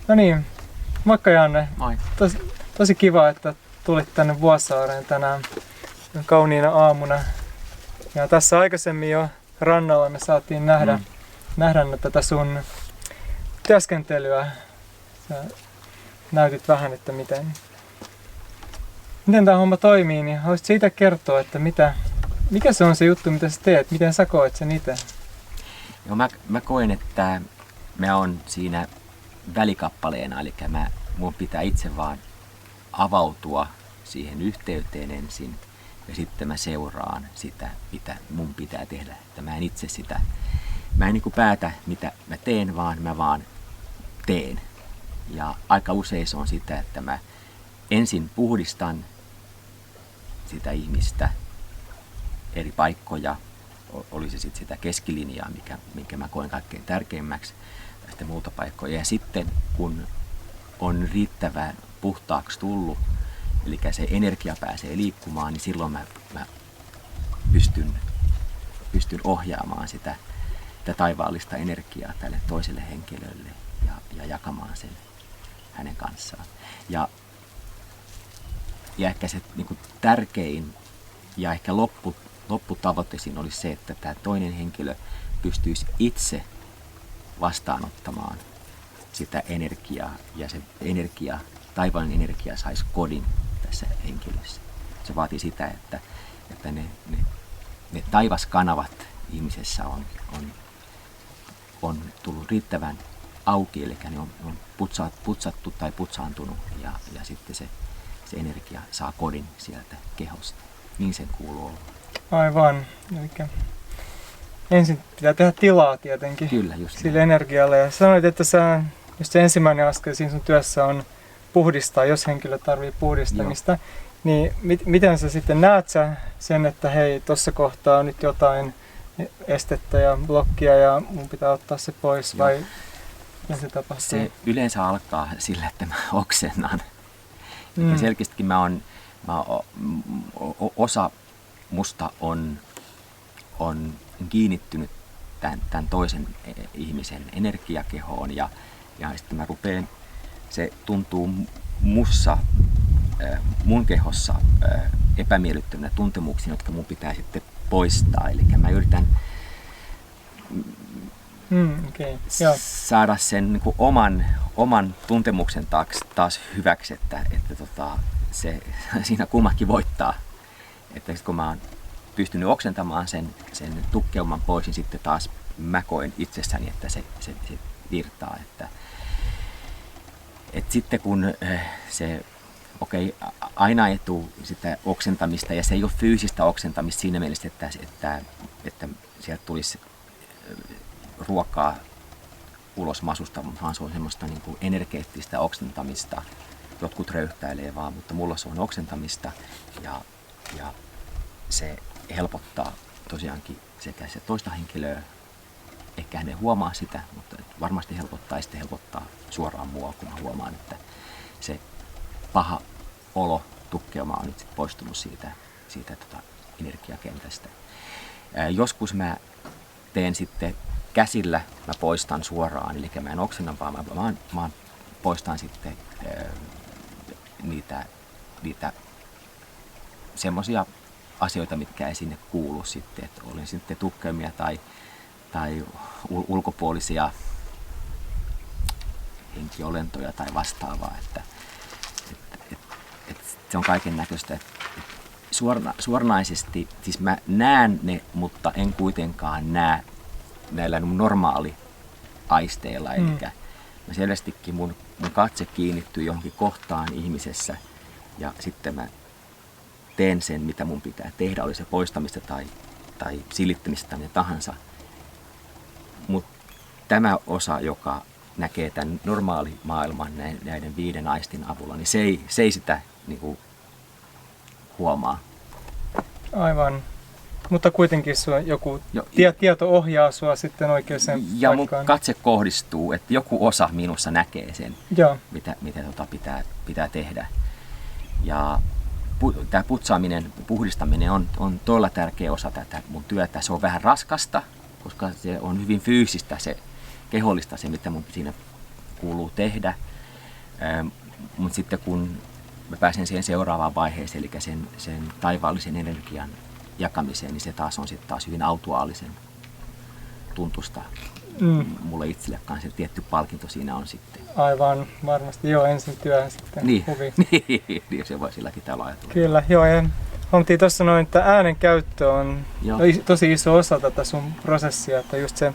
No niin, moikka Janne. Moi. Tosi kiva, että tulit tänne Vuosaareen tänään kauniina aamuna. Ja tässä aikaisemmin jo rannalla me saatiin nähdä tätä sun työskentelyä. Sä näytit vähän, että miten tämä homma toimii, niin haluaisitko siitä kertoa, että mikä se on se juttu, mitä sä teet? Miten sä koet sen itse? Joo, mä koen, että mä oon siinä välikappaleena, eli mun pitää itse vaan avautua siihen yhteyteen ensin ja sitten mä seuraan sitä, mitä mun pitää tehdä. Että mä en niin kuin päätä, mitä mä teen, vaan mä vaan teen. Ja aika usein se on sitä, että mä ensin puhdistan sitä ihmistä, eri paikkoja, oli se sitten sitä keskilinjaa, minkä mä koen kaikkein tärkeimmäksi, ja sitten muuta paikkoja. Ja sitten kun on riittävän puhtaaksi tullut, eli se energia pääsee liikkumaan, niin silloin mä pystyn ohjaamaan sitä taivaallista energiaa tälle toiselle henkilölle ja jakamaan sen hänen kanssaan. Ja ehkä se niin kuin tärkein ja ehkä lopputavoite siinä olisi se, että tämä toinen henkilö pystyisi itse vastaanottamaan sitä energiaa ja se taivaallinen energia saisi kodin tässä henkilössä. Se vaatii sitä, että ne taivaskanavat ihmisessä on tullut riittävän auki, eli ne on putsattu tai putsaantunut ja sitten se energia saa kodin sieltä kehosta. Niin sen kuuluu olla. Aivan. Elikkä ensin pitää tehdä tilaa tietenkin. Kyllä, just sille energialle. Ja sanoit, että just se ensimmäinen askel siinä sun työssä on puhdistaa, jos henkilö tarvitsee puhdistamista. Joo. Niin miten sä sitten näet sen, että hei, tuossa kohtaa on nyt jotain estettä ja blokkia ja mun pitää ottaa se pois, vai miten se tapahtuu? Se yleensä alkaa sillä, että mä oksennan. Ja selkeästikin osa musta on kiinnittynyt tämän toisen ihmisen energiakehoon ja sitten mä rupean, se tuntuu mun kehossa epämiellyttävänä tuntemuksiin, jotka mun pitää sitten poistaa. Eli mä yritän saada sen niin kuin oman tuntemuksen taas hyväksi, että siinä kummakin voittaa. Että kun mä oon pystynyt oksentamaan sen tukkeuman pois, niin sitten taas mä koen itsessäni, että se virtaa. Että sitten kun aina ei tule sitä oksentamista, ja se ei ole fyysistä oksentamista siinä mielessä, että sieltä tulisi ruokaa ulos masusta, vaan se on semmoista niin kuin energeettistä oksentamista. Jotkut röyhtäilee vaan, mutta mulla se on oksentamista ja se helpottaa tosiaankin sekä se toista henkilöä, ehkä hän ei huomaa sitä, mutta varmasti helpottaa ja sitten helpottaa suoraan mua, kun mä huomaan, että se paha olo, tukkeuma on nyt poistunut siitä energiakentästä. Joskus mä teen sitten käsillä, mä poistan suoraan, eli mä en oksenna, vaan mä poistan sitten niitä semmoisia asioita, mitkä ei sinne kuulu sitten, että olen sitten tukkeumia tai ulkopuolisia henkiolentoja tai vastaavaa, että se on kaiken näköistä. Suoranaisesti, siis mä näen ne, mutta en kuitenkaan näe näillä normaaliaisteilla, eli mä selvästikin mun katse kiinnittyy johonkin kohtaan ihmisessä ja sitten mä teen sen, mitä mun pitää tehdä, oli se poistamista tai silittämistä tai mitä tahansa. Mutta tämä osa, joka näkee tämän normaalimaailman näiden 5 aistin avulla, niin se ei sitä niin kuin huomaa. Aivan. Mutta kuitenkin joku tieto ohjaa sua sitten oikeaan ja paikkaan. Mun katse kohdistuu, että joku osa minussa näkee sen, mitä pitää tehdä. Ja tämä putsaaminen, puhdistaminen on todella tärkeä osa tätä mun työtä. Se on vähän raskasta, koska se on hyvin fyysistä, se kehollista, se mitä mun siinä kuuluu tehdä. Mutta sitten kun mä pääsen siihen seuraavaan vaiheeseen, eli sen taivaallisen energian jakamiseen, niin se taas on sitten taas hyvin autuaalisen tuntusta. Mulle itselle kanssa se tietty palkinto siinä on sitten. Aivan, varmasti. Joo, ensin työ, sitten huvi. Niin, se voi silläkin tavalla ajatella. Kyllä, joo. Ja huomattiin tuossa noin, että äänen käyttö on tosi iso osa tätä sun prosessia, että just se,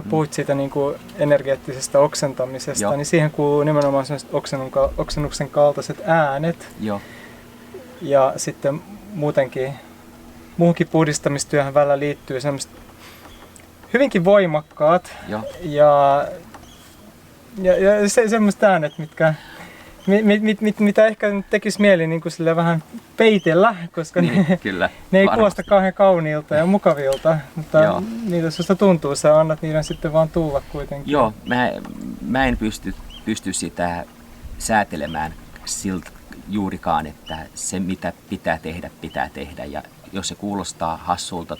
puhuit siitä niin kuin energeettisestä oksentamisesta, joo. Niin siihen kuuluu nimenomaan sellaiset oksennuksen kaltaiset äänet. Joo. Ja sitten muuhunkin puhdistamistyöhön välillä liittyy sellaiset hyvinkin voimakkaat ja semmoiset äänet, mitä ehkä tekisi mieli niin kuin sille vähän peitellä, koska kyllä, ne ei kuulosta kauhean kauniilta ja mukavilta, mutta niitä susta tuntuu, sä annat niiden sitten vaan tulla kuitenkin. Joo, mä en pysty sitä säätelemään siltä juurikaan, että se mitä pitää tehdä ja jos se kuulostaa hassulta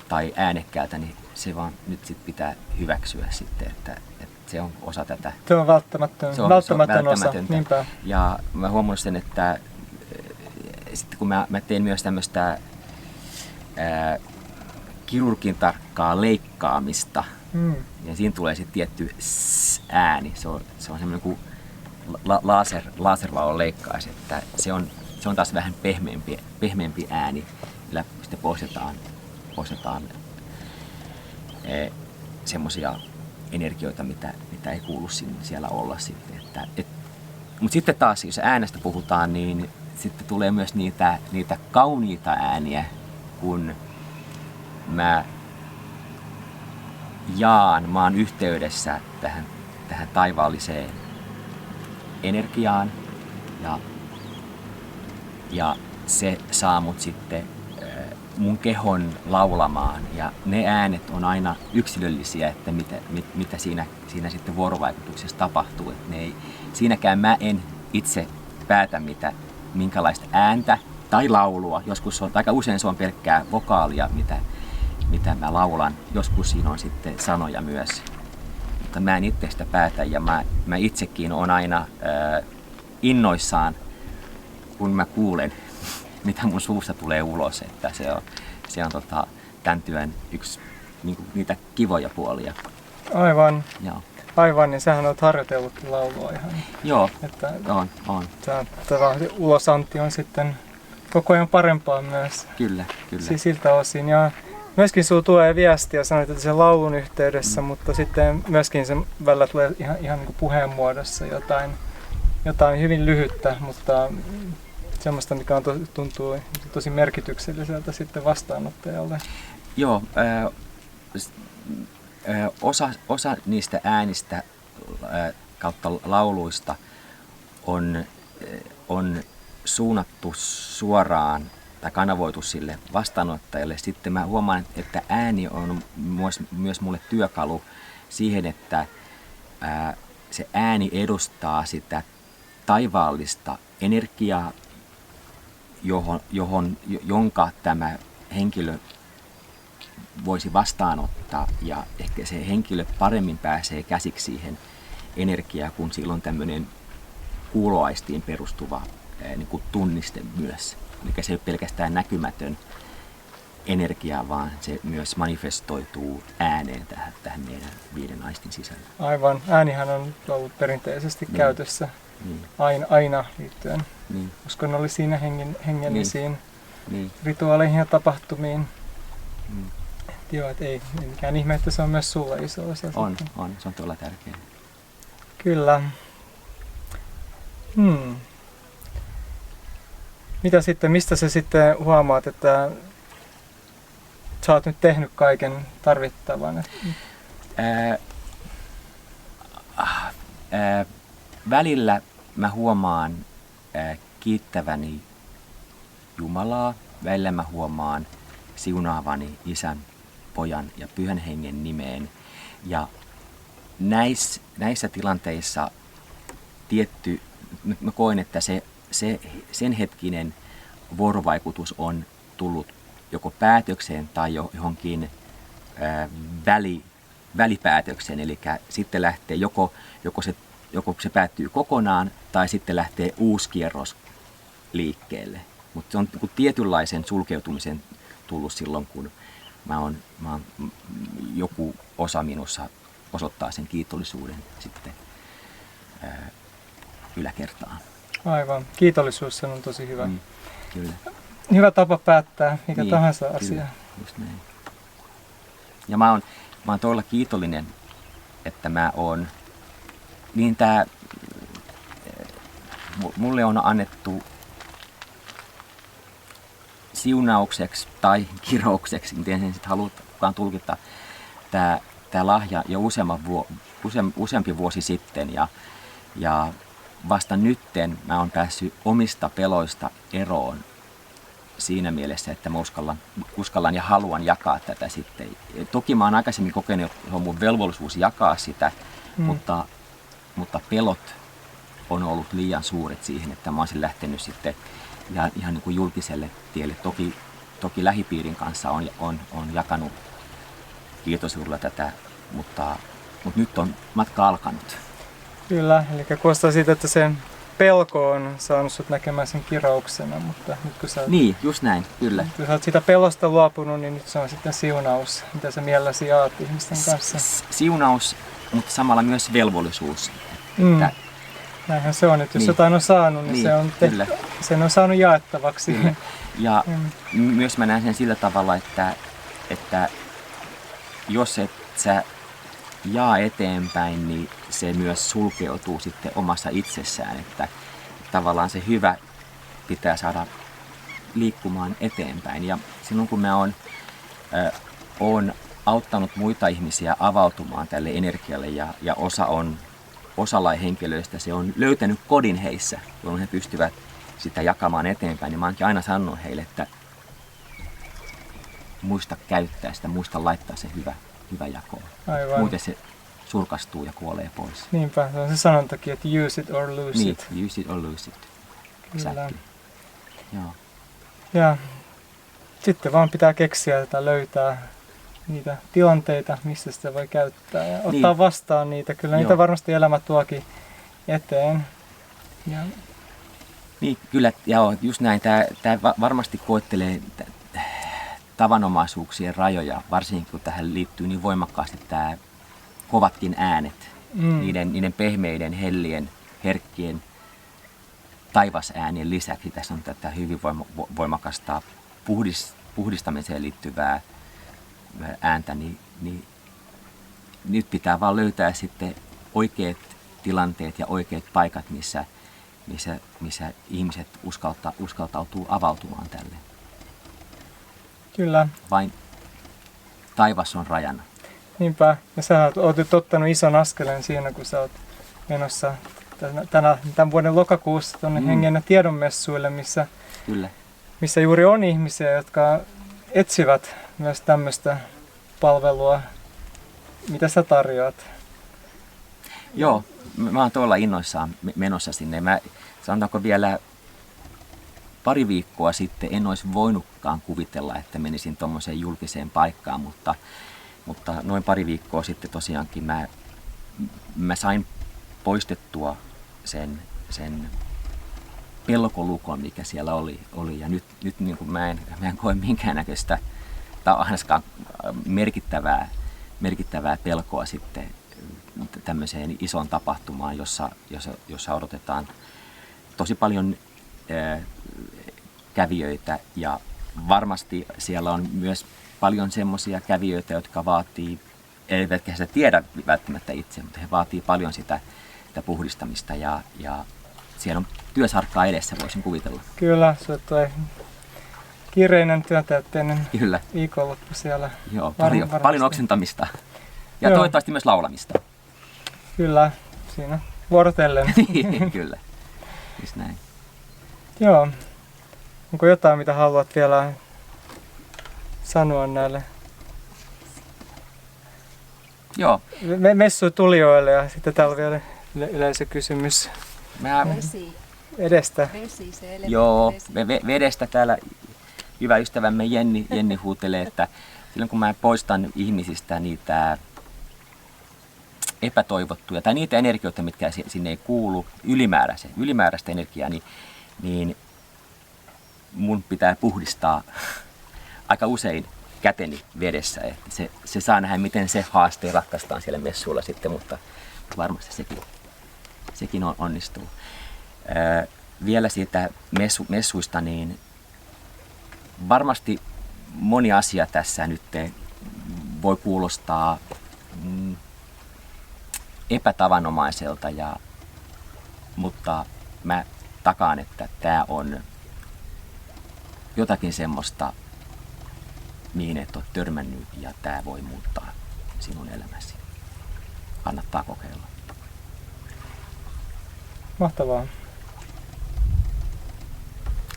tai äänekkäältä, niin se vaan nyt sit pitää hyväksyä sitten, että se on osa tätä. Se on välttämätön osa, niinpä. Ja mä huomannut sen, että sitten kun mä teen myös tämmöistä kirurgin tarkkaa leikkaamista, ja siinä tulee sitten tietty ääni. Se on semmoinen kuin laservalon leikkaisi, että se on taas vähän pehmeämpi ääni, millä sitten poistetaan semmoisia energioita, mitä ei kuulu siellä olla sitten. Mutta sitten taas, jos äänestä puhutaan, niin sitten tulee myös niitä kauniita ääniä, kun mä oon yhteydessä tähän taivaalliseen energiaan ja se saa mut sitten mun kehon laulamaan ja ne äänet on aina yksilöllisiä, että mitä siinä sitten vuorovaikutuksessa tapahtuu. Siinäkään mä en itse päätä minkälaista ääntä tai laulua. Joskus aika usein se on pelkkää vokaalia, mitä mä laulan. Joskus siinä on sitten sanoja myös. Mutta mä en itse sitä päätä ja mä itsekin on aina innoissaan, kun mä kuulen, mitä mun suusta tulee ulos, että se on tämän työn yksi niitä kivoja puolia. Aivan. Joo. Aivan, niin sähän olet harjoitellutkin laulua ihan. Joo, että on. Tämä ulosanti on sitten koko ajan parempaa myös. Kyllä. Siis siltä osin. Ja myöskin sinulla tulee viestiä, sanoit, että sen laulun yhteydessä, mutta sitten myöskin sen välillä tulee ihan niin kuin puheen muodossa jotain hyvin lyhyttä, mutta semmoista, mikä tuntuu tosi merkitykselliseltä sitten vastaanottajalle. Joo, osa niistä äänistä kautta lauluista on suunnattu suoraan tai kanavoitu sille vastaanottajalle. Sitten mä huomaan, että ääni on myös mulle työkalu siihen, että se ääni edustaa sitä taivaallista energiaa, jonka tämä henkilö voisi vastaanottaa ja ehkä se henkilö paremmin pääsee käsiksi siihen energiaan, kun silloin tämmöinen kuuloaistiin perustuva niin kuin tunniste myös. Eli se ei ole pelkästään näkymätön energia, vaan se myös manifestoituu ääneen tähän meidän 5 aistin sisällä. Aivan. Äänihän on ollut perinteisesti käytössä aina liittyen uskonnollisiin hengellisiin rituaaleihin ja tapahtumiin. Joo, et ei mikään ihme, että se on myös sulle iso osa. On, se on todella tärkeää. Kyllä. Mitä sitten, mistä sä sitten huomaat, että sä oot nyt tehnyt kaiken tarvittavan? Välillä mä huomaan kiittäväni Jumalaa, välillä mä huomaan siunaavani Isän, Pojan ja Pyhän Hengen nimeen. Ja näissä tilanteissa mä koen, että sen hetkinen vuorovaikutus on tullut joko päätökseen tai johonkin välipäätökseen. Eli sitten lähtee joko se joko se päättyy kokonaan tai sitten lähtee uusi kierros liikkeelle. Mutta se on tietynlaisen sulkeutumisen tullut silloin, kun joku osa minussa osoittaa sen kiitollisuuden sitten yläkertaan. Aivan. Kiitollisuus on tosi hyvä. Kyllä. Hyvä tapa päättää mikä tahansa asia. Kyllä, just näin. Ja mä oon todella kiitollinen, että mä oon, niin mulle on annettu siunaukseksi tai kiroukseksi, miten sen sitten halutaan tulkita, tämä lahja jo useampi vuosi sitten. Ja vasta nytten mä oon päässyt omista peloista eroon siinä mielessä, että mä uskallan ja haluan jakaa tätä sitten. Toki mä oon aikaisemmin kokenut, että on mun velvollisuus jakaa sitä, mutta pelot on ollut liian suuret siihen, että mä olisin lähtenyt sitten ihan niin kuin julkiselle tielle. Toki lähipiirin kanssa on jakanut kiitollisuudella tätä, mutta nyt on matka alkanut. Kyllä, eli kuulostaa siitä, että sen pelko on saanut sut näkemään sen kirauksena, mutta nyt kun sä oot, niin, just näin, kyllä. kun sä oot siitä pelosta luopunut, niin nyt se on sitten siunaus, mitä sä mielelläsi jaat ihmisten kanssa. Siunaus, mutta samalla myös velvollisuus. Että näinhän se on, että jos jotain on saanut, niin sen on saanut jaettavaksi. Kyllä. Ja myös mä näen sen sillä tavalla, että jos et sä jaa eteenpäin, niin se myös sulkeutuu sitten omassa itsessään, että tavallaan se hyvä pitää saada liikkumaan eteenpäin. Ja silloin kun mä oon auttanut muita ihmisiä avautumaan tälle energialle ja osalla henkilöistä se on löytänyt kodin heissä, jolloin he pystyvät sitä jakamaan eteenpäin, niin mä oonkin aina sanonut heille, että muista käyttää sitä, muista laittaa se hyvä jakoon. Aivan. Muuten se surkastuu ja kuolee pois. Niinpä, se on se sanontakin, että use it or lose it. Niin, use it or lose it. Exactly. Joo. Ja sitten vaan pitää keksiä tai löytää niitä tilanteita, missä sitä voi käyttää ja ottaa vastaan niitä. Kyllä niitä varmasti elämä tuokin eteen. Ja niin, kyllä, joo, just näin. Tämä varmasti koettelee tavanomaisuuksien rajoja, varsinkin kun tähän liittyy niin voimakkaasti tämä kovatkin äänet, niiden pehmeiden, hellien, herkkien taivasäänien lisäksi. Tässä on tätä hyvin voimakasta puhdistamiseen liittyvää ääntä, niin nyt pitää vaan löytää sitten oikeat tilanteet ja oikeat paikat, missä ihmiset uskaltautuu avautumaan tälle. Kyllä. Vain taivas on rajana. Niinpä. Ja sä oot nyt ottanut ison askeleen siinä, kun sä oot menossa tämän vuoden lokakuussa tuonne Hengen ja tiedon messuille, missä juuri on ihmisiä, jotka etsivät myös tämmöistä palvelua. Mitä sä tarjoat? Joo, mä oon todella innoissaan menossa sinne. Mä sanotaanko vielä pari viikkoa sitten en olisi voinutkaan kuvitella, että menisin tuommoiseen julkiseen paikkaan, mutta noin pari viikkoa sitten tosiaankin mä sain poistettua sen pelkolukon, mikä siellä oli. Ja nyt niin kuin mä en koe minkäännäköistä tai ainakaan merkittävää pelkoa sitten tämmöiseen isoon tapahtumaan, jossa odotetaan tosi paljon kävijöitä ja varmasti siellä on myös paljon semmoisia kävijöitä, jotka vaatii, eivätkä sitä tiedä välttämättä itse, mutta he vaatii paljon sitä puhdistamista ja siellä on työsarkkaa edessä, voisin kuvitella. Kyllä, se tulee kiireinen työtäytteinen Kyllä. viikonloppu siellä. Joo, paljon oksentamista ja toivottavasti myös laulamista. Kyllä, siinä vuorotellen. Kyllä, just näin. Joo. Onko jotain, mitä haluat vielä sanoa näille messutulijoille ja sitten täällä on vielä yleisökysymys edestä. Vesi, se Joo, vedestä täällä hyvä ystävämme Jenni huutelee, että silloin kun mä poistan ihmisistä niitä epätoivottuja tai niitä energioita, mitkä sinne ei kuulu, ylimääräistä energiaa, niin mun pitää puhdistaa aika usein käteni vedessä. Että se saa nähdä, miten se haaste ratkaistaan siellä messuilla sitten, mutta varmasti sekin onnistuu. Vielä siitä messuista, niin varmasti moni asia tässä nyt voi kuulostaa epätavanomaiselta, mutta mä takaan, että tämä on jotakin semmoista, mihin et ole törmännyt, ja tämä voi muuttaa sinun elämäsi. Kannattaa kokeilla. Mahtavaa.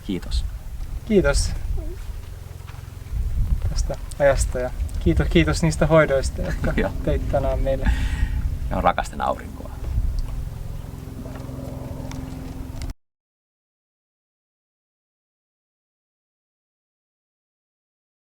Kiitos. Kiitos tästä ajasta ja kiitos niistä hoidoista, jotka teit tänään meille. Ja rakastan aurinkoa.